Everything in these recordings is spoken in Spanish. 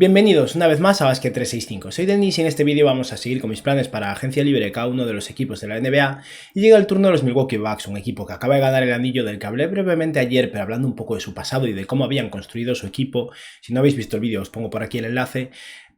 Bienvenidos una vez más a Basket 365, soy Denis y en este vídeo vamos a seguir con mis planes para agencia libre de cada uno de los equipos de la NBA y llega el turno de los Milwaukee Bucks, un equipo que acaba de ganar el anillo del que hablé brevemente ayer, pero hablando un poco de su pasado y de cómo habían construido su equipo. Si no habéis visto el vídeo os pongo por aquí el enlace.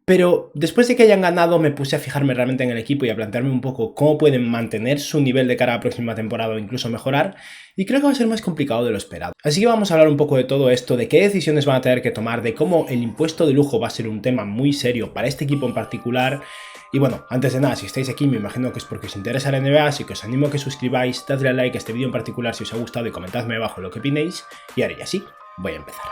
Pero después de que hayan ganado me puse a fijarme realmente en el equipo y a plantearme un poco cómo pueden mantener su nivel de cara a la próxima temporada o incluso mejorar, y creo que va a ser más complicado de lo esperado. Así que vamos a hablar un poco de todo esto, de qué decisiones van a tener que tomar, de cómo el impuesto de lujo va a ser un tema muy serio para este equipo en particular. Y bueno, antes de nada, si estáis aquí me imagino que es porque os interesa la NBA, así que os animo a que suscribáis, dadle a like a este vídeo en particular si os ha gustado y comentadme abajo lo que opinéis, y ahora ya sí, voy a empezar.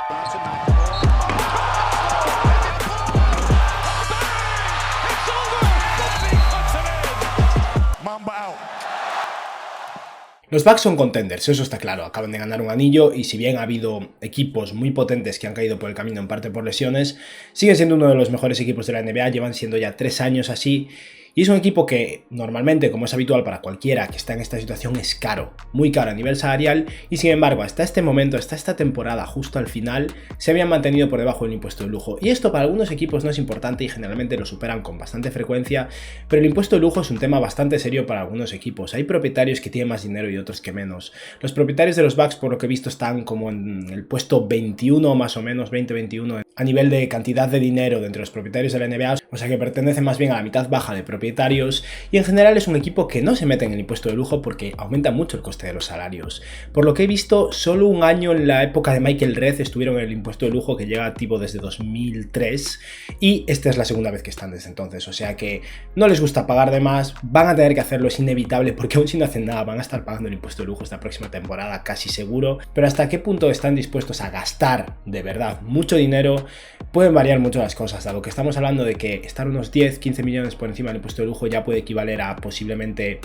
Los Bucks son contenders, eso está claro, acaban de ganar un anillo y si bien ha habido equipos muy potentes que han caído por el camino en parte por lesiones, siguen siendo uno de los mejores equipos de la NBA, llevan siendo ya 3 años así. Y es un equipo que normalmente, como es habitual para cualquiera que está en esta situación, es caro, muy caro a nivel salarial, y sin embargo hasta este momento, hasta esta temporada justo al final, se habían mantenido por debajo del impuesto de lujo. Y esto para algunos equipos no es importante y generalmente lo superan con bastante frecuencia, pero el impuesto de lujo es un tema bastante serio para algunos equipos. Hay propietarios que tienen más dinero y otros que menos. Los propietarios de los Bucks, por lo que he visto, están como en el puesto 21 más o menos, 20-21 a nivel de cantidad de dinero de entre los propietarios de la NBA, o sea que pertenece más bien a la mitad baja de propietarios, y en general es un equipo que no se mete en el impuesto de lujo porque aumenta mucho el coste de los salarios. Por lo que he visto, solo un año en la época de Michael Redd estuvieron en el impuesto de lujo, que llega activo desde 2003, y esta es la segunda vez que están desde entonces, o sea que no les gusta pagar de más, van a tener que hacerlo, es inevitable, porque aún si no hacen nada van a estar pagando el impuesto de lujo esta próxima temporada casi seguro, pero hasta qué punto están dispuestos a gastar de verdad mucho dinero pueden variar mucho las cosas, dado que estamos hablando de que estar unos 10-15 millones por encima del impuesto de lujo ya puede equivaler a posiblemente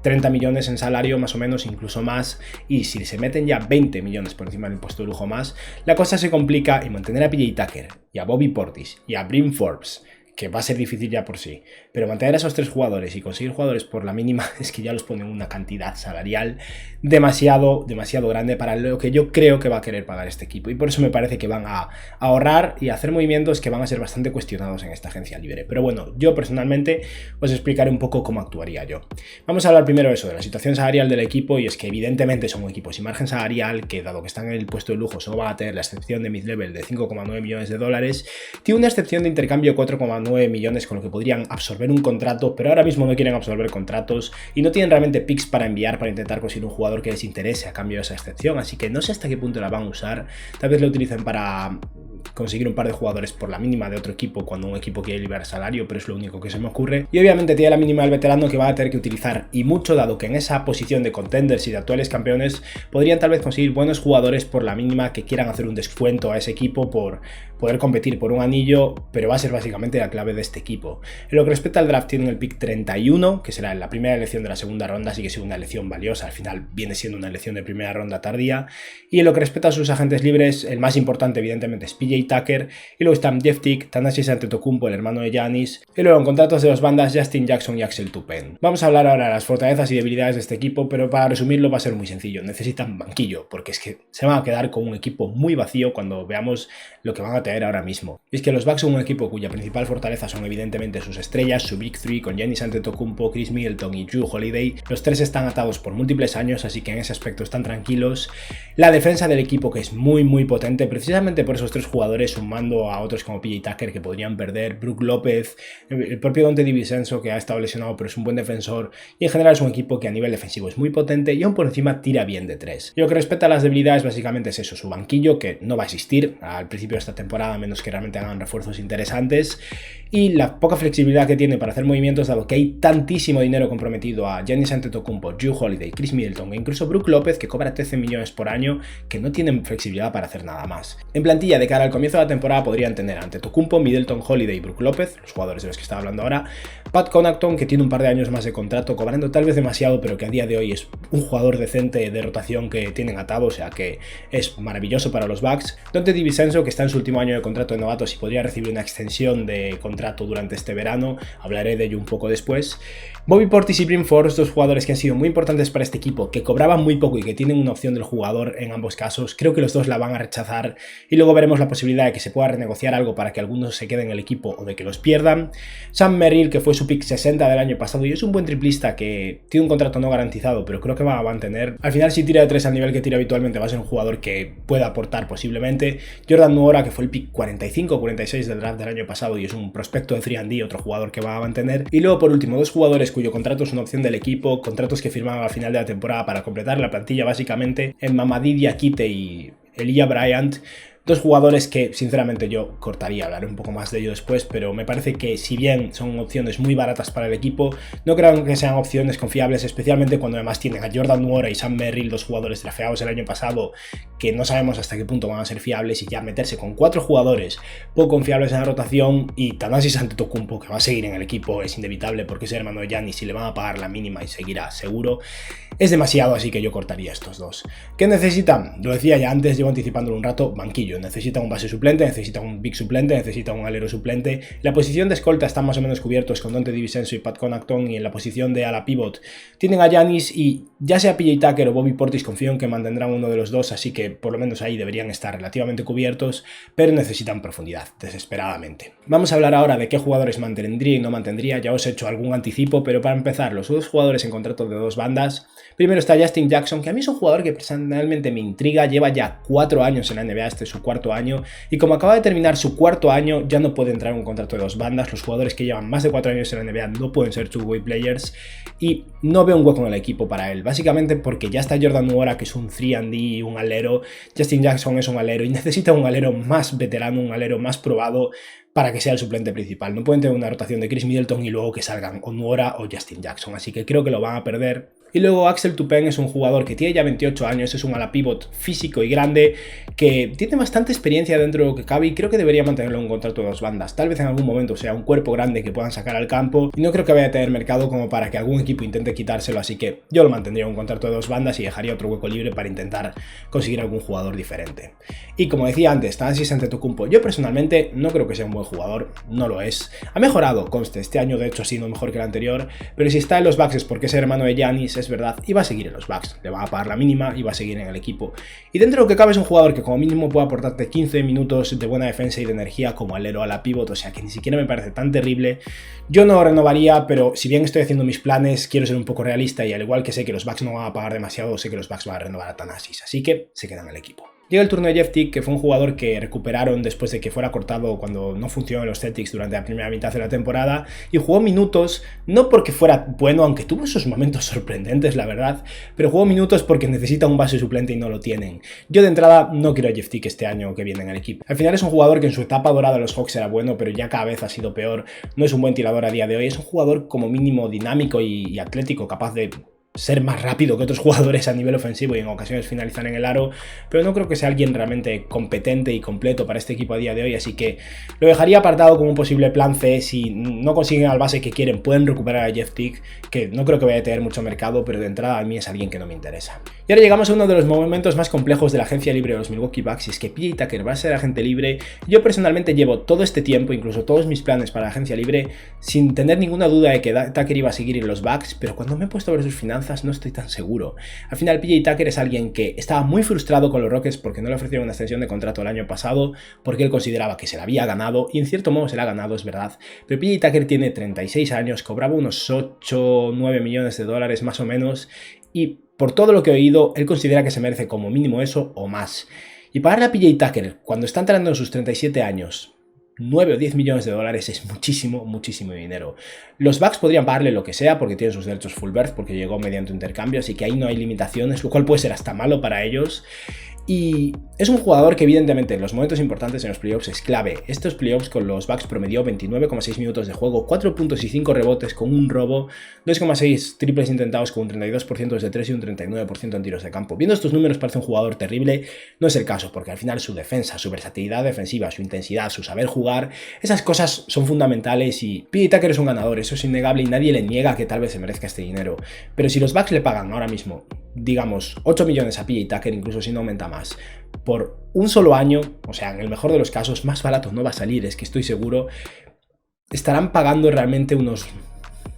30 millones en salario más o menos, incluso más, y si se meten ya 20 millones por encima del impuesto de lujo más, la cosa se complica y mantener a PJ Tucker y a Bobby Portis y a Bryn Forbes, que va a ser difícil ya por sí, pero mantener a esos 3 jugadores y conseguir jugadores por la mínima es que ya los ponen una cantidad salarial demasiado grande para lo que yo creo que va a querer pagar este equipo, y por eso me parece que van a ahorrar y hacer movimientos que van a ser bastante cuestionados en esta agencia libre. Pero bueno, yo personalmente os explicaré un poco cómo actuaría yo. Vamos a hablar primero de eso, de la situación salarial del equipo, y es que evidentemente son un equipo sin margen salarial que, dado que están en el puesto de lujo, solo van a tener la excepción de mid-level de 5,9 millones de dólares, tiene una excepción de intercambio de 4,9 millones con lo que podrían absorber un contrato, pero ahora mismo no quieren absorber contratos y no tienen realmente picks para enviar para intentar conseguir un jugador que les interese a cambio de esa excepción, así que no sé hasta qué punto la van a usar. Tal vez lo utilicen para conseguir un par de jugadores por la mínima de otro equipo cuando un equipo quiere liberar salario, pero es lo único que se me ocurre. Y obviamente tiene la mínima del veterano que va a tener que utilizar, y mucho, dado que en esa posición de contenders y de actuales campeones podrían tal vez conseguir buenos jugadores por la mínima que quieran hacer un descuento a ese equipo por poder competir por un anillo, pero va a ser básicamente la clave de este equipo. En lo que respecta al draft, tienen el pick 31, que será la primera elección de la segunda ronda, así que es una elección valiosa, al final viene siendo una elección de primera ronda tardía. Y en lo que respecta a sus agentes libres, el más importante evidentemente es PJ Tucker, y luego están Jeff Teague, Thanasis Antetokounmpo, el hermano de Giannis, y luego en contratos de 2 bandas, Justin Jackson y Axel Toupin. Vamos a hablar ahora de las fortalezas y debilidades de este equipo, pero para resumirlo va a ser muy sencillo. Necesitan banquillo, porque es que se van a quedar con un equipo muy vacío cuando veamos lo que van a tener ahora mismo. Y es que los Bucks son un equipo cuya principal fortaleza son evidentemente sus estrellas, su Big Three con Giannis Antetokounmpo, Chris Middleton y Jrue Holiday. Los 3 están atados por múltiples años, así que en ese aspecto están tranquilos. La defensa del equipo, que es muy potente, precisamente por esos 3 jugadores, sumando a otros como PJ Tucker que podrían perder, Brook López, el propio Donte DiVincenzo, que ha estado lesionado pero es un buen defensor, y en general es un equipo que a nivel defensivo es muy potente y aún por encima tira bien de 3. Y lo que respecta a las debilidades básicamente es eso, su banquillo, que no va a existir al principio de esta temporada a menos que realmente hagan refuerzos interesantes, y la poca flexibilidad que tiene para hacer movimientos, dado que hay tantísimo dinero comprometido a Giannis Antetokounmpo, Jrue Holiday, Chris Middleton e incluso Brook López, que cobra 13 millones por año, que no tienen flexibilidad para hacer nada más. En plantilla de cara al comienzo de la temporada podrían tener Antetokounmpo, Middleton, Holiday y Brook López, los jugadores de los que estaba hablando ahora, Pat Connaughton, que tiene un par de años más de contrato, cobrando tal vez demasiado, pero que a día de hoy es un jugador decente de rotación que tienen atado, o sea que es maravilloso para los Bucks, Donte DiVincenzo, que está en su último año año de contrato de novatos y podría recibir una extensión de contrato durante este verano. Hablaré de ello un poco después. Bobby Portis y Bryn Forbes, dos jugadores que han sido muy importantes para este equipo, que cobraban muy poco y que tienen una opción del jugador en ambos casos. Creo que los dos la van a rechazar y luego veremos la posibilidad de que se pueda renegociar algo para que algunos se queden en el equipo o de que los pierdan. Sam Merrill, que fue su pick 60 del año pasado y es un buen triplista que tiene un contrato no garantizado, pero creo que va a mantener. Al final, si tira de 3 al nivel que tira habitualmente, va a ser un jugador que pueda aportar posiblemente. Jordan Nwora, que fue el pick 45 o 46 del draft del año pasado y es un prospecto de 3&D, otro jugador que va a mantener. Y luego, por último, dos jugadores cuyo contrato es una opción del equipo, contratos que firmaban al final de la temporada para completar la plantilla básicamente, en Mamadi Diakite y Elijah Bryant. Dos jugadores que sinceramente yo cortaría, hablaré un poco más de ello después, pero me parece que si bien son opciones muy baratas para el equipo, no creo que sean opciones confiables, especialmente cuando además tienen a Jordan Nwora y Sam Merrill, dos jugadores drafteados el año pasado, que no sabemos hasta qué punto van a ser fiables, y ya meterse con 4 jugadores poco confiables en la rotación y Thanasis Antetokounmpo, que va a seguir en el equipo, es inevitable porque es hermano de Giannis y le van a pagar la mínima y seguirá seguro, es demasiado, así que yo cortaría estos dos. ¿Qué necesitan? Lo decía ya antes, llevo anticipándolo un rato, banquillo. Necesita un base suplente, necesita un big suplente, necesita un alero suplente. La posición de escolta está más o menos cubiertos con Donte DiVincenzo y Pat Connaughton, y en la posición de ala pivot tienen a Giannis y ya sea PJ Tucker o Bobby Portis, confío en que mantendrán uno de los dos, así que por lo menos ahí deberían estar relativamente cubiertos, pero necesitan profundidad, desesperadamente. Vamos a hablar ahora de qué jugadores mantendría y no mantendría. Ya os he hecho algún anticipo, pero para empezar, los dos jugadores en contrato de dos bandas. Primero está Justin Jackson, que a mí es un jugador que personalmente me intriga, lleva ya 4 años en la NBA, este es su 4º año, y como acaba de terminar su 4º año, ya no puede entrar en un contrato de dos bandas. Los jugadores que llevan más de 4 años en la NBA no pueden ser two-way players, y no veo un hueco en el equipo para él, básicamente porque ya está Jordan Nwora, que es un 3&D, un alero, Justin Jackson es un alero, y necesita un alero más veterano, un alero más probado, para que sea el suplente principal. No pueden tener una rotación de Chris Middleton y luego que salgan o Nwora o Justin Jackson, así que creo que lo van a perder. Y luego Axel Toupin es un jugador que tiene ya 28 años, es un ala pivot físico y grande, que tiene bastante experiencia dentro de lo que cabe y creo que debería mantenerlo en un contrato de dos bandas. Tal vez en algún momento sea un cuerpo grande que puedan sacar al campo y no creo que vaya a tener mercado como para que algún equipo intente quitárselo, así que yo lo mantendría en un contrato de dos bandas y dejaría otro hueco libre para intentar conseguir algún jugador diferente. Y como decía antes, Thanasis Antetokounmpo, yo personalmente no creo que sea un buen jugador, no lo es. Ha mejorado, conste, este año de hecho ha sido mejor que el anterior, pero si está en los Bucks es porque es hermano de Giannis, es verdad, y va a seguir en los Bucks, le va a pagar la mínima y va a seguir en el equipo. Y dentro de lo que cabe es un jugador que como mínimo puede aportarte 15 minutos de buena defensa y de energía como alero a la pivot, o sea que ni siquiera me parece tan terrible. Yo no renovaría, pero si bien estoy haciendo mis planes, quiero ser un poco realista y al igual que sé que los Bucks no van a pagar demasiado, sé que los Bucks van a renovar a Thanasis, así que se queda en el equipo. Llega el turno de Jeff Teague, que fue un jugador que recuperaron después de que fuera cortado cuando no funcionó en los Celtics durante la primera mitad de la temporada, y jugó minutos, no porque fuera bueno, aunque tuvo esos momentos sorprendentes, la verdad, pero jugó minutos porque necesita un base suplente y no lo tienen. Yo de entrada no quiero a Jeff Teague este año que viene en el equipo. Al final es un jugador que en su etapa dorada de los Hawks era bueno, pero ya cada vez ha sido peor, no es un buen tirador a día de hoy, es un jugador como mínimo dinámico y atlético, capaz de ser más rápido que otros jugadores a nivel ofensivo y en ocasiones finalizar en el aro, pero no creo que sea alguien realmente competente y completo para este equipo a día de hoy, así que lo dejaría apartado como un posible plan C. Si no consiguen al base que quieren, pueden recuperar a Jeff Teague, que no creo que vaya a tener mucho mercado, pero de entrada a mí es alguien que no me interesa. Y ahora llegamos a uno de los momentos más complejos de la agencia libre de los Milwaukee Bucks, y es que PJ Tucker va a ser agente libre. Yo personalmente llevo todo este tiempo, incluso todos mis planes para la agencia libre, sin tener ninguna duda de que Tucker iba a seguir en los Bucks, pero cuando me he puesto a ver sus finanzas no estoy tan seguro. Al final PJ Tucker es alguien que estaba muy frustrado con los Rockets porque no le ofrecieron una extensión de contrato el año pasado, porque él consideraba que se la había ganado, y en cierto modo se la ha ganado, es verdad, pero PJ Tucker tiene 36 años, cobraba unos 8 o 9 millones de dólares más o menos, y por todo lo que he oído, él considera que se merece como mínimo eso o más. Y pagarle a PJ Tucker cuando está entrando en sus 37 años 9 o 10 millones de dólares es muchísimo, muchísimo dinero. Los Bucks podrían pagarle lo que sea porque tienen sus derechos full birth, porque llegó mediante intercambio, así que ahí no hay limitaciones, lo cual puede ser hasta malo para ellos. Y es un jugador que evidentemente en los momentos importantes en los playoffs es clave. Estos playoffs con los Bucks promedió 29,6 minutos de juego, 4 puntos y 5 rebotes con un robo, 2,6 triples intentados con un 32% desde 3 y un 39% en tiros de campo. Viendo estos números parece un jugador terrible, no es el caso, porque al final su defensa, su versatilidad defensiva, su intensidad, su saber jugar, esas cosas son fundamentales y PJ Tucker es un ganador, eso es innegable y nadie le niega que tal vez se merezca este dinero. Pero si los Bucks le pagan ahora mismo, digamos, 8 millones a PJ Tucker, incluso si no aumenta más, por un solo año, o sea, en el mejor de los casos, más barato no va a salir, es que estoy seguro, estarán pagando realmente unos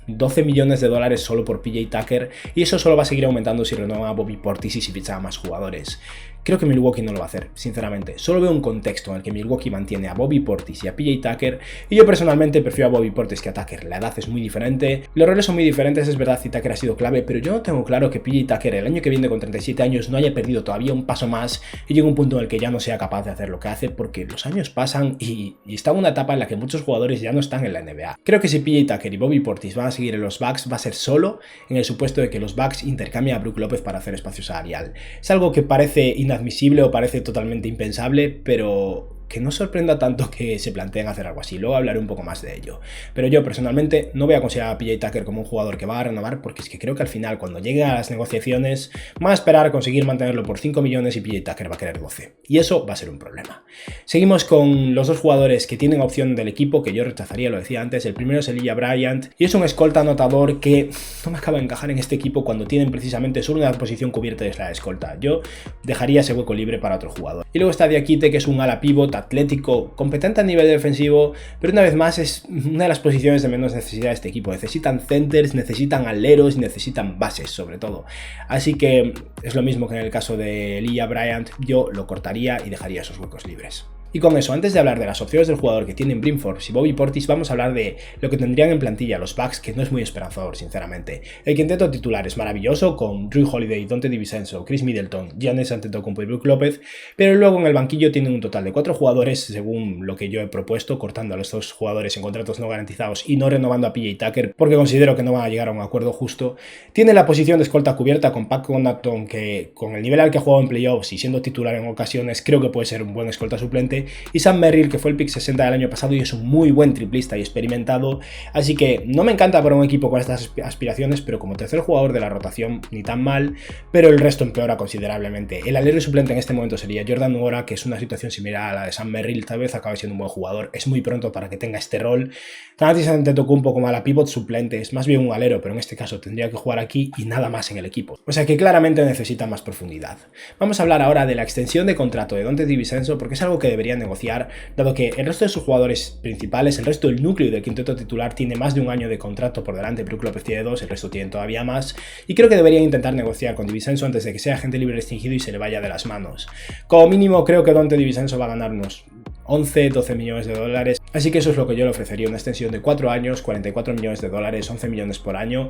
12 millones de dólares solo por PJ Tucker, y eso solo va a seguir aumentando si renovan a Bobby Portis y si fichan a más jugadores. Creo que Milwaukee no lo va a hacer, sinceramente. Solo veo un contexto en el que Milwaukee mantiene a Bobby Portis y a PJ Tucker, y yo personalmente prefiero a Bobby Portis que a Tucker. La edad es muy diferente, los roles son muy diferentes, es verdad, y Tucker ha sido clave, pero yo no tengo claro que PJ Tucker el año que viene con 37 años no haya perdido todavía un paso más y llegue a un punto en el que ya no sea capaz de hacer lo que hace, porque los años pasan y está en una etapa en la que muchos jugadores ya no están en la NBA. Creo que si PJ Tucker y Bobby Portis van a seguir en los Bucks, va a ser solo en el supuesto de que los Bucks intercambien a Brook López para hacer espacio salarial. Es algo que parece inadmisible o parece totalmente impensable, pero que no sorprenda tanto que se planteen hacer algo así. Luego hablaré un poco más de ello. Pero yo personalmente no voy a considerar a PJ Tucker como un jugador que va a renovar, porque es que creo que al final, cuando lleguen a las negociaciones, van a esperar a conseguir mantenerlo por 5 millones y PJ Tucker va a querer 12. Y eso va a ser un problema. Seguimos con los dos jugadores que tienen opción del equipo, que yo rechazaría, lo decía antes. El primero es Elijah Bryant, y es un escolta anotador que no me acaba de encajar en este equipo cuando tienen precisamente solo una posición cubierta, es la de escolta. Yo dejaría ese hueco libre para otro jugador. Y luego está Diakite, que es un ala pivot atlético, competente a nivel defensivo, pero una vez más es una de las posiciones de menos necesidad de este equipo. Necesitan centers, necesitan aleros y necesitan bases, sobre todo. Así que es lo mismo que en el caso de Elijah Bryant, yo lo cortaría y dejaría esos huecos libres. Y con eso, antes de hablar de las opciones del jugador que tienen Bryn Forbes y Bobby Portis, vamos a hablar de lo que tendrían en plantilla los Bucks, que no es muy esperanzador, sinceramente. El quinteto titular es maravilloso, con Drew Holiday, Donte DiVincenzo, Chris Middleton, Giannis Antetokounmpo y Brook López, pero luego en el banquillo tienen un total de 4 jugadores, según lo que yo he propuesto, cortando a los 2 jugadores en contratos no garantizados y no renovando a PJ Tucker, porque considero que no van a llegar a un acuerdo justo. Tiene la posición de escolta cubierta con Pat Connaughton, que con el nivel al que ha jugado en playoffs y siendo titular en ocasiones, creo que puede ser un buen escolta suplente. Y Sam Merrill, que fue el pick 60 del año pasado y es un muy buen triplista y experimentado, así que no me encanta para un equipo con estas aspiraciones, pero como tercer jugador de la rotación ni tan mal, pero el resto empeora considerablemente. El alero suplente en este momento sería Jordan Nwora, que es una situación similar a la de Sam Merrill, tal vez acabe siendo un buen jugador, es muy pronto para que tenga este rol. Giannis Antetokounmpo como a la pivot suplente es más bien un alero, pero en este caso tendría que jugar aquí y nada más en el equipo, o sea que claramente necesita más profundidad. Vamos a hablar ahora de la extensión de contrato de Donte DiVincenzo, porque es algo que deberían negociar, dado que el resto de sus jugadores principales, el resto del núcleo del quinteto titular tiene más de un año de contrato por delante. Brook López tiene 2, el resto tienen todavía más, y creo que deberían intentar negociar con DiVincenzo antes de que sea agente libre restringido y se le vaya de las manos. Como mínimo creo que Donte DiVincenzo va a ganar unos 11-12 millones de dólares, así que eso es lo que yo le ofrecería, una extensión de 4 años, 44 millones de dólares, 11 millones por año.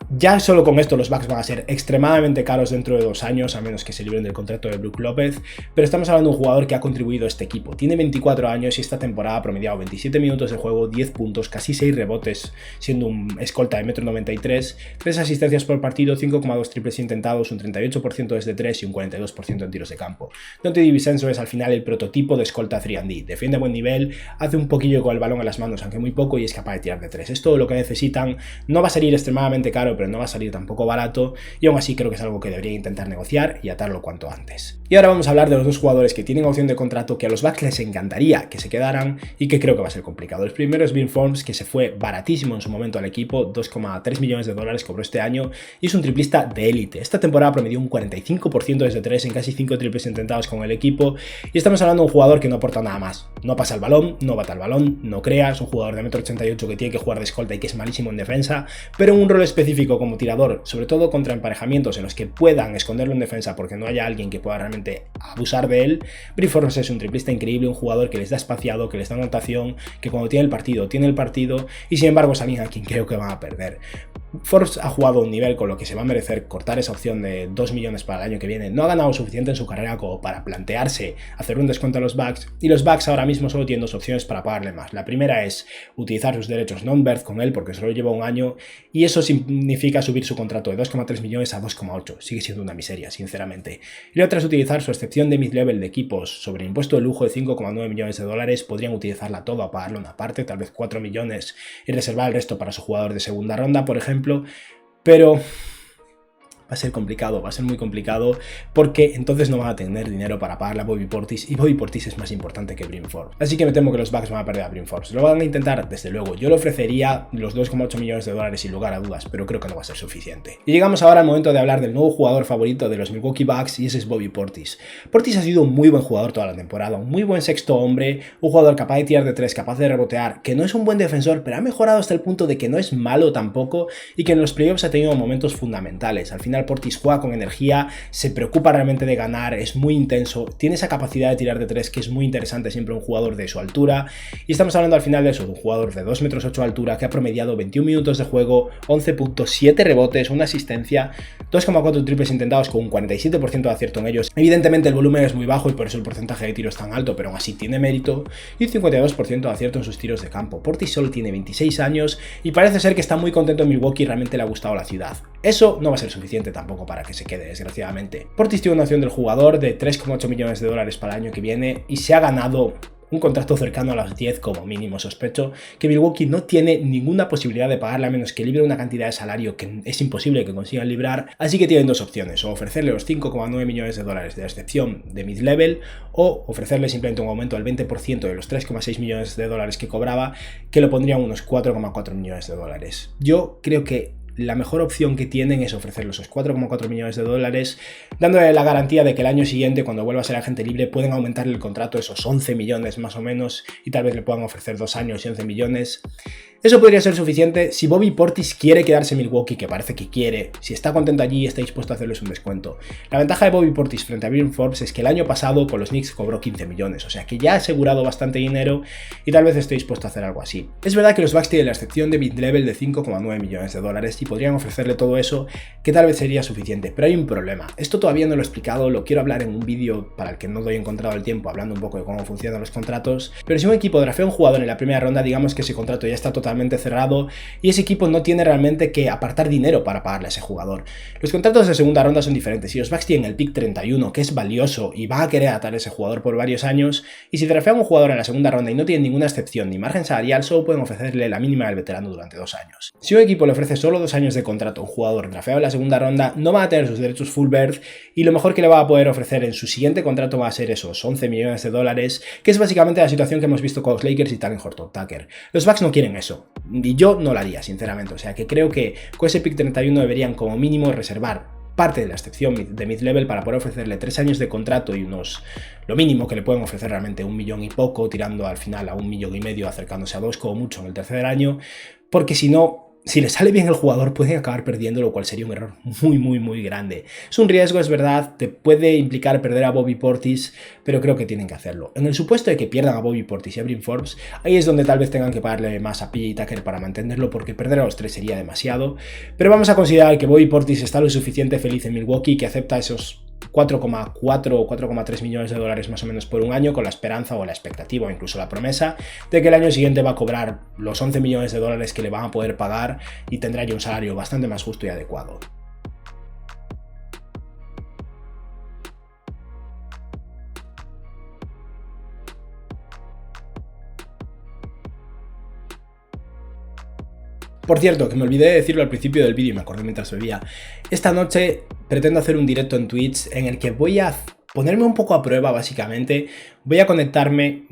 Ya solo con esto los Bucks van a ser extremadamente caros dentro de 2 años, a menos que se libren del contrato de Brook López, pero estamos hablando de un jugador que ha contribuido a este equipo. Tiene 24 años y esta temporada ha promediado 27 minutos de juego, 10 puntos, casi 6 rebotes, siendo un escolta de 1,93 m, 3 asistencias por partido, 5,2 triples intentados, un 38% desde 3 y un 42% en tiros de campo. Donte DiVincenzo es al final el prototipo de escolta 3&D. Defiende a buen nivel, hace un poquillo con el balón en las manos, aunque muy poco, y es capaz de tirar de 3. Es todo lo que necesitan. No va a salir extremadamente caro, pero no va a salir tampoco barato, y aún así creo que es algo que deberían intentar negociar y atarlo cuanto antes. Y ahora vamos a hablar de los dos jugadores que tienen opción de contrato que a los Bucks les encantaría que se quedaran y que creo que va a ser complicado. El primero es Bryn Forbes, que se fue baratísimo en su momento al equipo, 2,3 millones de dólares cobró este año, y es un triplista de élite. Esta temporada promedió un 45% desde 3 en casi 5 triples intentados con el equipo, y estamos hablando de un jugador que no aporta nada más. No pasa el balón, no bata el balón, no crea, es un jugador de 1,88 m que tiene que jugar de escolta y que es malísimo en defensa, pero en un rol específico como tirador, sobre todo contra emparejamientos en los que puedan esconderlo en defensa porque no haya alguien que pueda realmente abusar de él. Bryn Forbes es un triplista increíble, un jugador que les da espaciado, que les da anotación, que cuando tiene el partido, y sin embargo es alguien a quien creo que van a perder. Forbes ha jugado a un nivel con lo que se va a merecer cortar esa opción de 2 millones para el año que viene. No ha ganado suficiente en su carrera como para plantearse hacer un descuento a los Bucks, y los Bucks ahora mismo solo tienen 2 opciones para pagarle más. La primera es utilizar sus derechos non-birth con él porque solo lleva un año, y eso significa subir su contrato de 2,3 millones a 2,8. Sigue siendo una miseria, sinceramente. Y la otra es utilizar su excepción de mid-level de equipos sobre impuesto de lujo de 5,9 millones de dólares. Podrían utilizarla todo a pagarle una parte, tal vez 4 millones, y reservar el resto para su jugador de segunda ronda, por ejemplo, pero va a ser complicado, va a ser muy complicado, porque entonces no van a tener dinero para pagarle a Bobby Portis, y Bobby Portis es más importante que Bryn Forbes. Así que me temo que los Bucks van a perder a Bryn Forbes. Lo van a intentar, desde luego. Yo le ofrecería los 2,8 millones de dólares sin lugar a dudas, pero creo que no va a ser suficiente. Y llegamos ahora al momento de hablar del nuevo jugador favorito de los Milwaukee Bucks, y ese es Bobby Portis. Portis ha sido un muy buen jugador toda la temporada, un muy buen sexto hombre, un jugador capaz de tirar de tres, capaz de rebotear, que no es un buen defensor, pero ha mejorado hasta el punto de que no es malo tampoco, y que en los playoffs ha tenido momentos fundamentales. Al final Portis juega con energía, se preocupa realmente de ganar, es muy intenso, tiene esa capacidad de tirar de tres que es muy interesante siempre un jugador de su altura, y estamos hablando al final de eso, de un jugador de 2,8 metros de altura que ha promediado 21 minutos de juego, 11 puntos, 7 rebotes, una asistencia, 2,4 triples intentados con un 47% de acierto en ellos. Evidentemente el volumen es muy bajo y por eso el porcentaje de tiros es tan alto, pero aún así tiene mérito, y un 52% de acierto en sus tiros de campo. Portis solo tiene 26 años y parece ser que está muy contento en Milwaukee y realmente le ha gustado la ciudad. Eso no va a ser suficiente tampoco para que se quede, desgraciadamente. Portis tiene una opción del jugador de 3,8 millones de dólares para el año que viene y se ha ganado un contrato cercano a los 10 como mínimo. Sospecho que Milwaukee no tiene ninguna posibilidad de pagarle a menos que libre una cantidad de salario que es imposible que consigan librar, así que tienen dos opciones: o ofrecerle los 5,9 millones de dólares de excepción de mid-level, o ofrecerle simplemente un aumento al 20% de los 3,6 millones de dólares que cobraba, que lo pondría en unos 4,4 millones de dólares. Yo creo que la mejor opción que tienen es ofrecerle esos 4,4 millones de dólares, dándole la garantía de que el año siguiente, cuando vuelva a ser agente libre, pueden aumentarle el contrato a esos 11 millones más o menos, y tal vez le puedan ofrecer 2 años y 11 millones. Eso podría ser suficiente si Bobby Portis quiere quedarse en Milwaukee, que parece que quiere. Si está contento allí, está dispuesto a hacerles un descuento. La ventaja de Bobby Portis frente a Bryn Forbes es que el año pasado con los Knicks cobró 15 millones, o sea que ya ha asegurado bastante dinero y tal vez esté dispuesto a hacer algo así. Es verdad que los Bucks tienen la excepción de mid-level de 5,9 millones de dólares y podrían ofrecerle todo eso, que tal vez sería suficiente, pero hay un problema. Esto todavía no lo he explicado, lo quiero hablar en un vídeo para el que no doy encontrado el tiempo, hablando un poco de cómo funcionan los contratos, pero si un equipo draftea a un jugador en la primera ronda, digamos que ese contrato ya está totalmente cerrado y ese equipo no tiene realmente que apartar dinero para pagarle a ese jugador. Los contratos de segunda ronda son diferentes. Si los Bucks tienen el pick 31, que es valioso y va a querer atar a ese jugador por varios años, y si draftean a un jugador en la segunda ronda y no tienen ninguna excepción ni margen salarial, solo pueden ofrecerle la mínima del veterano durante 2 años. Si un equipo le ofrece solo 2 años de contrato a un jugador drafteado en la segunda ronda, no va a tener sus derechos full birth, y lo mejor que le va a poder ofrecer en su siguiente contrato va a ser esos 11 millones de dólares, que es básicamente la situación que hemos visto con los Lakers y Talen Horton-Tucker. Los Bucks no quieren eso, y yo no lo haría, sinceramente. O sea que creo que con ese pick 31 deberían como mínimo reservar parte de la excepción de mid-level para poder ofrecerle 3 años de contrato y lo mínimo que le pueden ofrecer realmente 1 millón y poco, tirando al final a 1,5 millones, acercándose a 2 como mucho en el tercer año, porque si no, si le sale bien el jugador pueden acabar perdiendo, lo cual sería un error muy grande. Es un riesgo, es verdad, te puede implicar perder a Bobby Portis, pero creo que tienen que hacerlo. En el supuesto de que pierdan a Bobby Portis y a Bryn Forbes, ahí es donde tal vez tengan que pagarle más a PJ Tucker para mantenerlo, porque perder a los 3 sería demasiado. Pero vamos a considerar que Bobby Portis está lo suficiente feliz en Milwaukee, que acepta esos 4,4 o 4,3 millones de dólares más o menos por un año, con la esperanza o la expectativa o incluso la promesa de que el año siguiente va a cobrar los 11 millones de dólares que le van a poder pagar y tendrá ya un salario bastante más justo y adecuado. Por cierto, que me olvidé de decirlo al principio del vídeo y me acordé mientras bebía. Esta noche pretendo hacer un directo en Twitch en el que voy a ponerme un poco a prueba, básicamente. Voy a conectarme,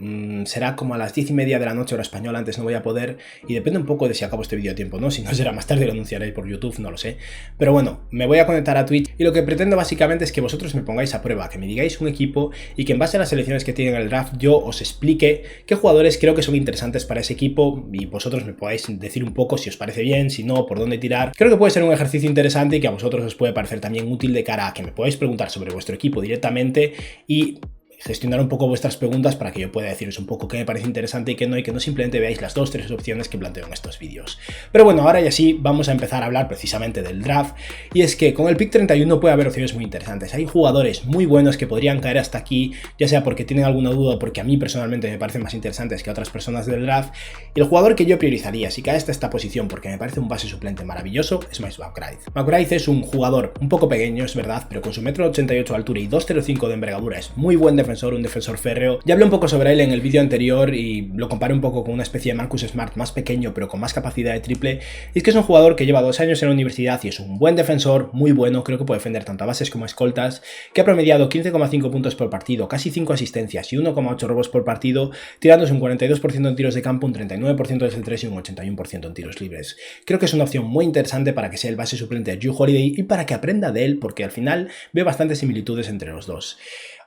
será como a las 10:30 de la noche hora española, antes no voy a poder, y depende un poco de si acabo este vídeo a tiempo o no, si no será más tarde, lo anunciaré por YouTube, no lo sé. Pero bueno, me voy a conectar a Twitch y lo que pretendo básicamente es que vosotros me pongáis a prueba, que me digáis un equipo y que en base a las selecciones que tienen en el draft yo os explique qué jugadores creo que son interesantes para ese equipo y vosotros me podáis decir un poco si os parece bien, si no, por dónde tirar. Creo que puede ser un ejercicio interesante y que a vosotros os puede parecer también útil de cara a que me podáis preguntar sobre vuestro equipo directamente y gestionar un poco vuestras preguntas para que yo pueda deciros un poco qué me parece interesante y que no simplemente veáis las 2-3 opciones que planteo en estos vídeos. Pero bueno, ahora ya sí vamos a empezar a hablar precisamente del draft, y es que con el pick 31 puede haber opciones muy interesantes. Hay jugadores muy buenos que podrían caer hasta aquí, ya sea porque tienen alguna duda o porque a mí personalmente me parecen más interesantes que a otras personas del draft, y el jugador que yo priorizaría si cae hasta esta posición porque me parece un base suplente maravilloso es Miles McBride. McBride es un jugador un poco pequeño, es verdad, pero con su 1,88 m de altura y 2,05 de envergadura es muy buen defensor defensor, un defensor férreo. Ya hablé un poco sobre él en el vídeo anterior y lo comparé un poco con una especie de Marcus Smart más pequeño pero con más capacidad de triple. Y es que es un jugador que lleva 2 años en la universidad y es un buen defensor, muy bueno, creo que puede defender tanto a bases como a escoltas, que ha promediado 15,5 puntos por partido, casi 5 asistencias y 1,8 robos por partido, tirándose un 42% en tiros de campo, un 39% desde el 3 y un 81% en tiros libres. Creo que es una opción muy interesante para que sea el base suplente de Jrue Holiday y para que aprenda de él, porque al final veo bastantes similitudes entre los dos.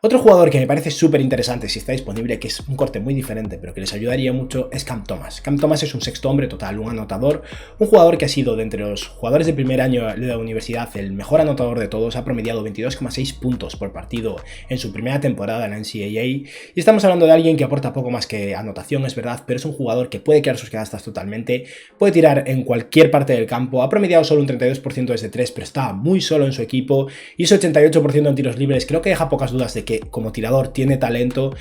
Otro jugador que me parece súper interesante si está disponible, que es un corte muy diferente pero que les ayudaría mucho, es Cam Thomas. Cam Thomas es un sexto hombre total, un anotador, un jugador que ha sido de entre los jugadores de primer año de la universidad el mejor anotador de todos, ha promediado 22,6 puntos por partido en su primera temporada en la NCAA, y estamos hablando de alguien que aporta poco más que anotación, es verdad, pero es un jugador que puede crear sus canastas totalmente, puede tirar en cualquier parte del campo, ha promediado solo un 32% desde 3, pero está muy solo en su equipo, y ese 88% en tiros libres creo que deja pocas dudas de que como tirador tiene talento,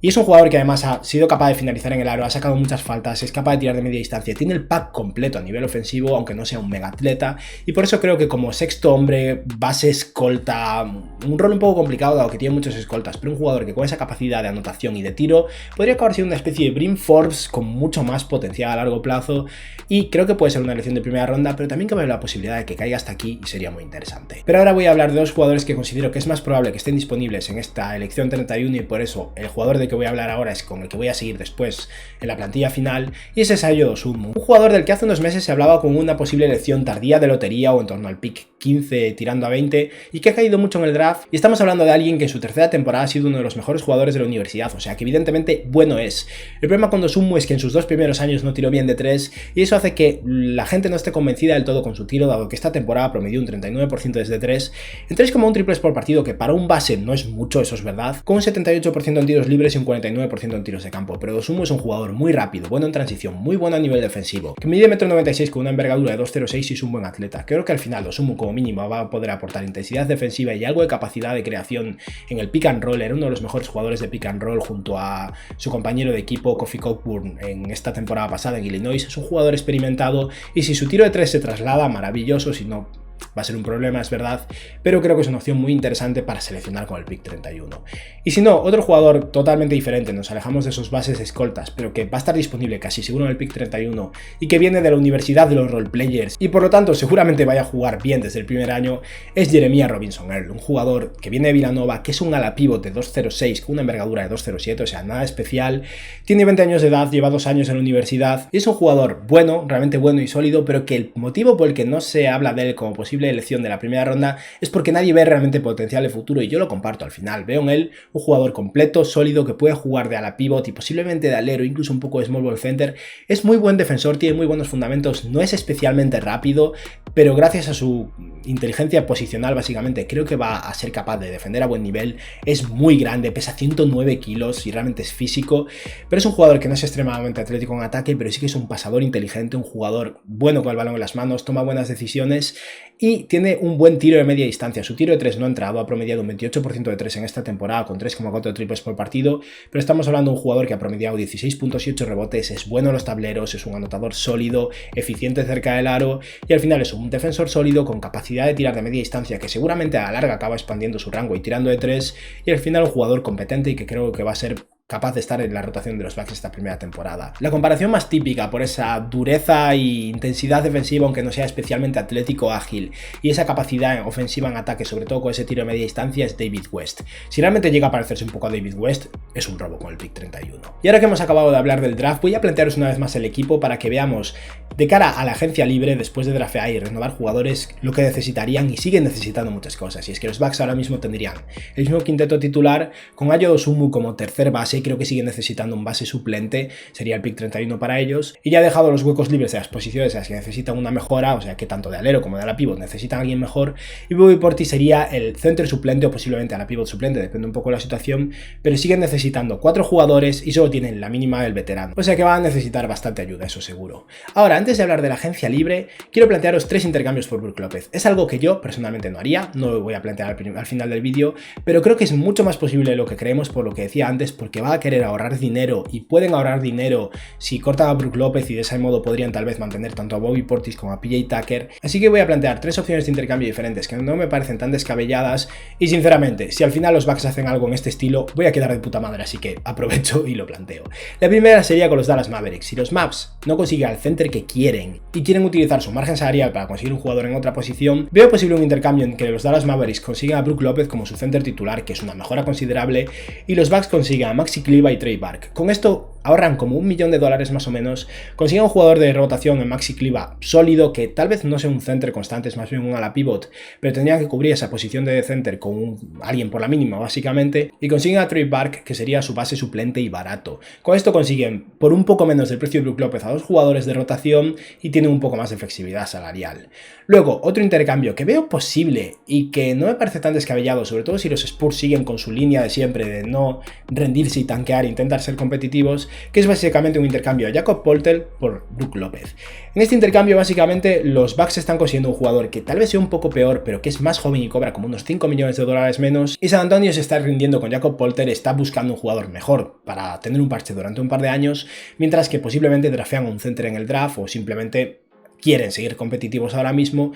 y es un jugador que además ha sido capaz de finalizar en el aro, ha sacado muchas faltas, es capaz de tirar de media distancia, tiene el pack completo a nivel ofensivo, aunque no sea un mega atleta, y por eso creo que como sexto hombre, base escolta, un rol un poco complicado dado que tiene muchos escoltas, pero un jugador que con esa capacidad de anotación y de tiro podría acabar siendo una especie de Bryn Forbes con mucho más potencial a largo plazo, y creo que puede ser una elección de primera ronda, pero también cabe la posibilidad de que caiga hasta aquí y sería muy interesante. Pero ahora voy a hablar de dos jugadores que considero que es más probable que estén disponibles en esta elección 31, y por eso el jugador de que voy a hablar ahora es con el que voy a seguir después en la plantilla final, y ese es Ayo Dosunmu, un jugador del que hace unos meses se hablaba con una posible elección tardía de lotería o en torno al pick 15 tirando a 20, y que ha caído mucho en el draft, y estamos hablando de alguien que en su tercera temporada ha sido uno de los mejores jugadores de la universidad, o sea que evidentemente bueno es. El problema con Dosunmu es que en sus 2 primeros años no tiró bien de 3, y eso hace que la gente no esté convencida del todo con su tiro, dado que esta temporada promedió un 39% desde 3, en 3,1 triples por partido, que para un base no es mucho, eso es verdad, con un 78% en tiros libres y un 49% en tiros de campo, pero Dosunmu es un jugador muy rápido, bueno en transición, muy bueno a nivel defensivo, que mide 1,96 m con una envergadura de 2,06 y es un buen atleta. Creo que al final Dosunmu como mínimo va a poder aportar intensidad defensiva y algo de capacidad de creación en el pick and roll, era uno de los mejores jugadores de pick and roll junto a su compañero de equipo Kofi Cockburn en esta temporada pasada en Illinois, es un jugador experimentado y si su tiro de 3 se traslada, maravilloso, si no va a ser un problema, es verdad, pero creo que es una opción muy interesante para seleccionar con el pick 31. Y si no, otro jugador totalmente diferente, nos alejamos de esos bases escoltas, pero que va a estar disponible casi seguro en el pick 31 y que viene de la universidad de los roleplayers y por lo tanto seguramente vaya a jugar bien desde el primer año, es Jeremiah Robinson Earl, un jugador que viene de Villanova, que es un ala pivot de 2,06 con una envergadura de 2,07, o sea, nada especial, tiene 20 años de edad, lleva 2 años en la universidad y es un jugador bueno, realmente bueno y sólido, pero que el motivo por el que no se habla de él como posible elección de la primera ronda es porque nadie ve realmente potencial de futuro, y yo lo comparto al final. Veo en él un jugador completo, sólido, que puede jugar de ala pivot y posiblemente de alero, incluso un poco de small ball center. Es muy buen defensor, tiene muy buenos fundamentos, no es especialmente rápido, pero gracias a su inteligencia posicional básicamente creo que va a ser capaz de defender a buen nivel. Es muy grande, pesa 109 kilos y realmente es físico, pero es un jugador que no es extremadamente atlético en ataque, pero sí que es un pasador inteligente, un jugador bueno con el balón en las manos, toma buenas decisiones y tiene un buen tiro de media distancia. Su tiro de 3 no ha entrado, ha promediado un 28% de 3 en esta temporada con 3,4 triples por partido, pero estamos hablando de un jugador que ha promediado 16 puntos y 8 rebotes, es bueno en los tableros, es un anotador sólido, eficiente cerca del aro y al final es un defensor sólido con capacidad de tirar de media distancia que seguramente a la larga acaba expandiendo su rango y tirando de 3, y al final un jugador competente y que creo que va a ser capaz de estar en la rotación de los Bucks esta primera temporada. La comparación más típica por esa dureza e intensidad defensiva, aunque no sea especialmente atlético o ágil, y esa capacidad ofensiva en ataque, sobre todo con ese tiro de media distancia, es David West. Si realmente llega a parecerse un poco a David West, es un robo con el pick 31. Y ahora que hemos acabado de hablar del draft, voy a plantearos una vez más el equipo para que veamos de cara a la agencia libre, después de draftear y renovar jugadores, lo que necesitarían y siguen necesitando muchas cosas. Y es que los Bucks ahora mismo tendrían el mismo quinteto titular con Ayo Dosunmu como tercer base, creo que siguen necesitando un base suplente, sería el pick 31 para ellos, y ya he dejado los huecos libres de las posiciones en las que necesitan una mejora, o sea que tanto de alero como de ala pivot necesitan a alguien mejor, y Bobby Portis sería el center suplente o posiblemente ala pivot suplente, depende un poco de la situación, pero siguen necesitando 4 jugadores y solo tienen la mínima del veterano, o sea que van a necesitar bastante ayuda, eso seguro. Ahora, antes de hablar de la agencia libre, quiero plantearos 3 intercambios por Brook López. Es algo que yo personalmente no haría, no lo voy a plantear al final del vídeo, pero creo que es mucho más posible de lo que creemos, por lo que decía antes, porque porque va a querer ahorrar dinero y pueden ahorrar dinero si cortan a Brook López y de ese modo podrían tal vez mantener tanto a Bobby Portis como a PJ Tucker. Así que voy a plantear 3 opciones de intercambio diferentes que no me parecen tan descabelladas y sinceramente, si al final los Bucks hacen algo en este estilo, voy a quedar de puta madre, así que aprovecho y lo planteo. La primera sería con los Dallas Mavericks. Si los Mavs no consiguen al center que quieren y quieren utilizar su margen salarial para conseguir un jugador en otra posición, veo posible un intercambio en que los Dallas Mavericks consigan a Brook López como su center titular, que es una mejora considerable, y los Bucks consigan a Maxi Kleber y Trey Burke. Con esto ahorran como $1 millón más o menos, consiguen un jugador de rotación en Maxi Kleber sólido, que tal vez no sea un center constante, es más bien un ala pivot, pero tendrían que cubrir esa posición de center con alguien por la mínima básicamente, y consiguen a Trey Burke, que sería su base suplente y barato. Con esto consiguen por un poco menos del precio de Brook López a 2 jugadores de rotación y tienen un poco más de flexibilidad salarial. Luego, otro intercambio que veo posible y que no me parece tan descabellado, sobre todo si los Spurs siguen con su línea de siempre de no rendirse y tanquear e intentar ser competitivos, que es básicamente un intercambio a Jakob Poeltl por Brook López. En este intercambio básicamente los Bucks están consiguiendo un jugador que tal vez sea un poco peor, pero que es más joven y cobra como unos $5 millones menos, y San Antonio se está rindiendo con Jakob Poeltl, está buscando un jugador mejor para tener un parche durante un par de años, mientras que posiblemente draftean un center en el draft o simplemente quieren seguir competitivos ahora mismo.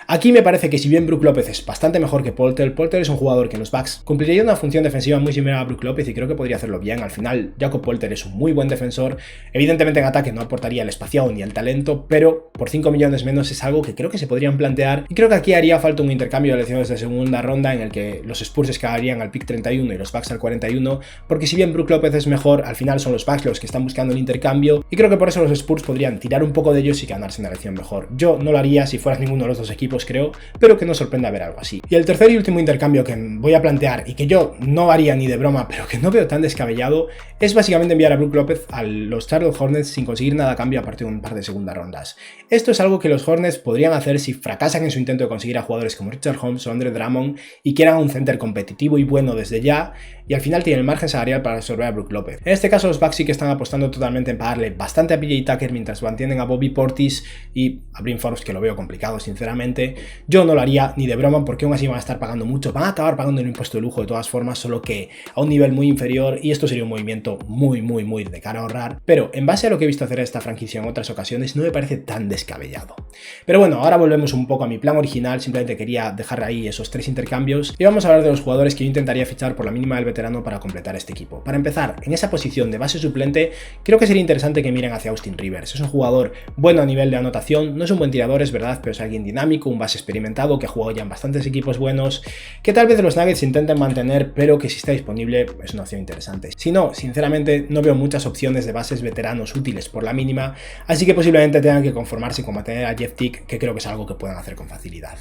Aquí me parece que si bien Brook López es bastante mejor que Poeltl, Poeltl es un jugador que en los Bucks cumpliría una función defensiva muy similar a Brook López y creo que podría hacerlo bien. Al final, Jakob Poeltl es un muy buen defensor, evidentemente en ataque no aportaría el espaciado ni el talento, pero por 5 millones menos es algo que creo que se podrían plantear, y creo que aquí haría falta un intercambio de elecciones de segunda ronda en el que los Spurs escalarían al pick 31 y los Bucks al 41, porque si bien Brook López es mejor, al final son los Bucks los que están buscando el intercambio, y creo que por eso los Spurs podrían tirar un poco de ellos y ganarse una elección mejor. Yo no lo haría si fueras ninguno de los dos equipos, creo, pero que no sorprenda ver algo así. Y el tercer y último intercambio que voy a plantear y que yo no haría ni de broma, pero que no veo tan descabellado, es básicamente enviar a Brook López a los Charlotte Hornets sin conseguir nada a cambio aparte de un par de segundas rondas. Esto es algo que los Hornets podrían hacer si fracasan en su intento de conseguir a jugadores como Richard Holmes o Andre Drummond y quieran un center competitivo y bueno desde ya, y al final tienen el margen salarial para absorber a Brook López. En este caso los Bucks sí que están apostando totalmente en pagarle bastante a PJ Tucker mientras mantienen a Bobby Portis y a Bryn Forbes, que lo veo complicado sinceramente. Yo no lo haría ni de broma porque aún así van a estar pagando mucho, van a acabar pagando un impuesto de lujo de todas formas, solo que a un nivel muy inferior, y esto sería un movimiento muy de cara a ahorrar, pero en base a lo que he visto hacer esta franquicia en otras ocasiones no me parece tan descabellado. Pero bueno, ahora volvemos un poco a mi plan original, simplemente quería dejar ahí esos 3 intercambios y vamos a hablar de los jugadores que yo intentaría fichar por la mínima del veterano para completar este equipo. Para empezar, en esa posición de base suplente, creo que sería interesante que miren hacia Austin Rivers. Es un jugador bueno a nivel de anotación, no es un buen tirador, es verdad, pero es alguien dinámico, un base experimentado que ha jugado ya en bastantes equipos buenos, que tal vez los Nuggets intenten mantener, pero que si está disponible es una opción interesante. Si no, sinceramente no veo muchas opciones de bases veteranos útiles por la mínima, así que posiblemente tengan que conformarse con mantener a Jeff Teague, que creo que es algo que pueden hacer con facilidad.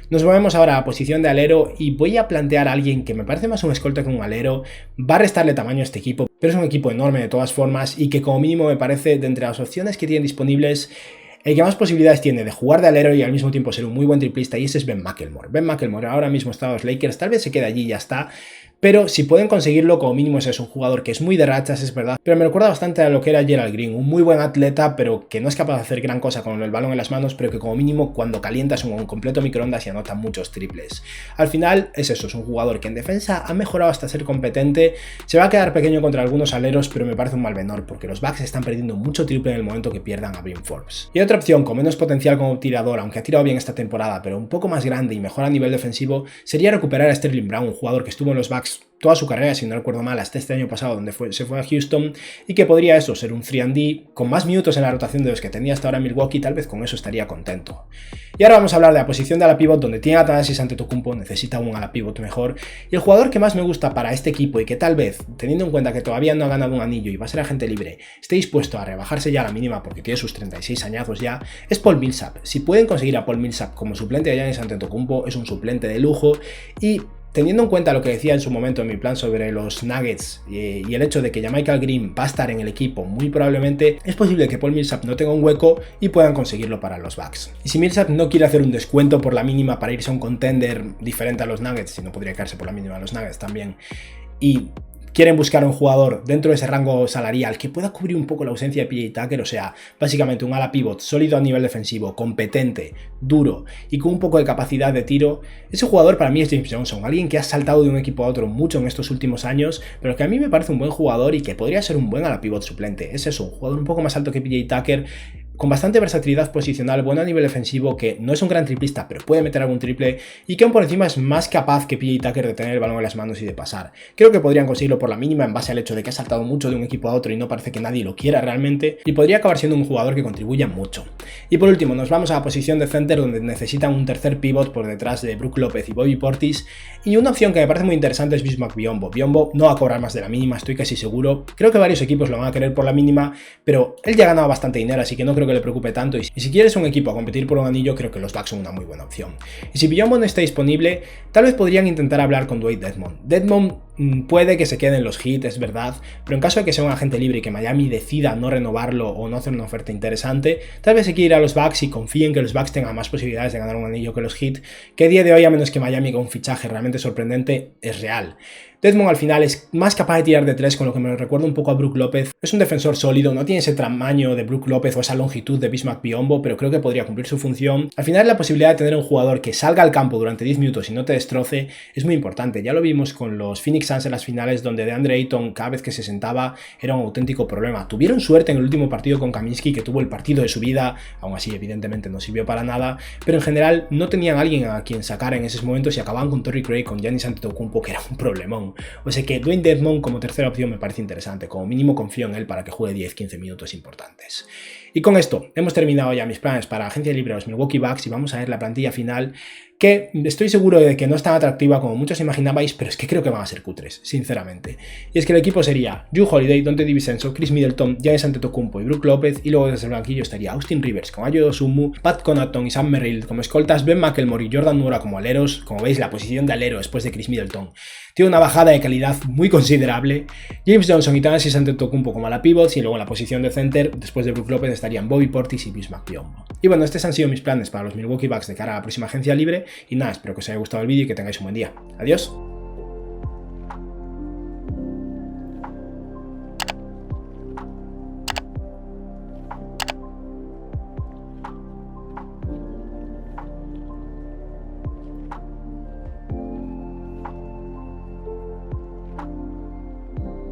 Nos movemos ahora a posición de alero y voy a plantear a alguien que me parece más un escolta que un alero. Va a restarle tamaño a este equipo, pero es un equipo enorme de todas formas y que como mínimo me parece de entre las opciones que tienen disponibles el que más posibilidades tiene de jugar de alero y al mismo tiempo ser un muy buen triplista, y ese es Ben McLemore. Ben McLemore ahora mismo está a los Lakers, tal vez se quede allí y ya está, pero si pueden conseguirlo, como mínimo es un jugador que es muy de rachas, es verdad, pero me recuerda bastante a lo que era Gerald Green, un muy buen atleta, pero que no es capaz de hacer gran cosa con el balón en las manos, pero que como mínimo cuando calienta es un completo microondas y anota muchos triples. Al final es eso, es un jugador que en defensa ha mejorado hasta ser competente, se va a quedar pequeño contra algunos aleros, pero me parece un mal menor, porque los Bucks están perdiendo mucho triple en el momento que pierdan a Bryn Forbes. Y otra opción con menos potencial como tirador, aunque ha tirado bien esta temporada, pero un poco más grande y mejor a nivel defensivo, sería recuperar a Sterling Brown, un jugador que estuvo en los Bucks toda su carrera, si no recuerdo mal, hasta este año pasado donde se fue a Houston, y que podría eso, ser un 3&D con más minutos en la rotación de los que tenía hasta ahora Milwaukee, tal vez con eso estaría contento. Y ahora vamos a hablar de la posición de ala pivot, donde tiene a Thanasis Antetokounmpo, necesita un ala pivot mejor, y el jugador que más me gusta para este equipo y que tal vez, teniendo en cuenta que todavía no ha ganado un anillo y va a ser agente libre, esté dispuesto a rebajarse ya a la mínima porque tiene sus 36 añazos ya, es Paul Millsap. Si pueden conseguir a Paul Millsap como suplente de Giannis Antetokounmpo, es un suplente de lujo, y teniendo en cuenta lo que decía en su momento en mi plan sobre los Nuggets y el hecho de que JaMychal Green va a estar en el equipo muy probablemente, es posible que Paul Millsap no tenga un hueco y puedan conseguirlo para los Bucks. Y si Millsap no quiere hacer un descuento por la mínima para irse a un contender diferente a los Nuggets, si no podría quedarse por la mínima a los Nuggets también, y quieren buscar un jugador dentro de ese rango salarial que pueda cubrir un poco la ausencia de PJ Tucker, o sea, básicamente un ala pivot sólido a nivel defensivo, competente, duro y con un poco de capacidad de tiro, ese jugador para mí es James Johnson, alguien que ha saltado de un equipo a otro mucho en estos últimos años, pero que a mí me parece un buen jugador y que podría ser un buen ala pivot suplente. Es eso, un jugador un poco más alto que PJ Tucker, con bastante versatilidad posicional, bueno a nivel defensivo, que no es un gran triplista, pero puede meter algún triple, y que aún por encima es más capaz que PJ Tucker de tener el balón en las manos y de pasar. Creo que podrían conseguirlo por la mínima en base al hecho de que ha saltado mucho de un equipo a otro y no parece que nadie lo quiera realmente, y podría acabar siendo un jugador que contribuya mucho. Y por último, nos vamos a la posición de center, donde necesitan un tercer pivot por detrás de Brook López y Bobby Portis, y una opción que me parece muy interesante es Bismack Biyombo. Biyombo no va a cobrar más de la mínima, estoy casi seguro. Creo que varios equipos lo van a querer por la mínima, pero él ya ha ganado bastante dinero, así que no creo que le preocupe tanto, y si quieres un equipo a competir por un anillo, creo que los Bucks son una muy buena opción. Y si Biyombo no está disponible, tal vez podrían intentar hablar con Dwayne Dedmon. Dedmon puede que se quede en los Heat, es verdad, pero en caso de que sea un agente libre y que Miami decida no renovarlo o no hacer una oferta interesante, tal vez se quiera ir a los Bucks y confíen que los Bucks tengan más posibilidades de ganar un anillo que los Heat, que a día de hoy, a menos que Miami con un fichaje realmente sorprendente, es real. Dedmon al final es más capaz de tirar de 3, con lo que me recuerda un poco a Brook López. Es un defensor sólido, no tiene ese tamaño de Brook López o esa longitud de Bismack Biyombo, pero creo que podría cumplir su función. Al final la posibilidad de tener un jugador que salga al campo durante 10 minutos y no te destroce es muy importante. Ya lo vimos con los Phoenix Suns en las finales, donde DeAndre Ayton cada vez que se sentaba era un auténtico problema. Tuvieron suerte en el último partido con Kaminsky, que tuvo el partido de su vida, aún así evidentemente no sirvió para nada, pero en general no tenían a alguien a quien sacar en esos momentos y acababan con Torrey Craig, con Giannis Antetokounmpo, que era un problemón. O sea que Dwayne Dedmon como tercera opción me parece interesante, como mínimo confío en él para que juegue 10-15 minutos importantes. Y con esto hemos terminado ya mis planes para agencia libre de los Milwaukee Bucks y vamos a ver la plantilla final, que estoy seguro de que no es tan atractiva como muchos imaginabais, pero es que creo que van a ser cutres, sinceramente. Y es que el equipo sería Jrue Holiday, Donte DiVincenzo, Chris Middleton, Giannis Antetokounmpo y Brook López, y luego desde el banquillo estaría Austin Rivers con Ayo Dosunmu, Pat Connaughton y Sam Merrill como escoltas, Ben McElmore y Jordan Nwora como aleros. Como veis, la posición de alero después de Chris Middleton tiene una bajada de calidad muy considerable. James Johnson y Thanasis Antetokounmpo como ala pivots, y luego en la posición de center, después de Brook López, estarían Bobby Portis y Bismack Biyombo. Y bueno, estos han sido mis planes para los Milwaukee Bucks de cara a la próxima agencia libre, y nada, espero que os haya gustado el vídeo y que tengáis un buen día. Adiós.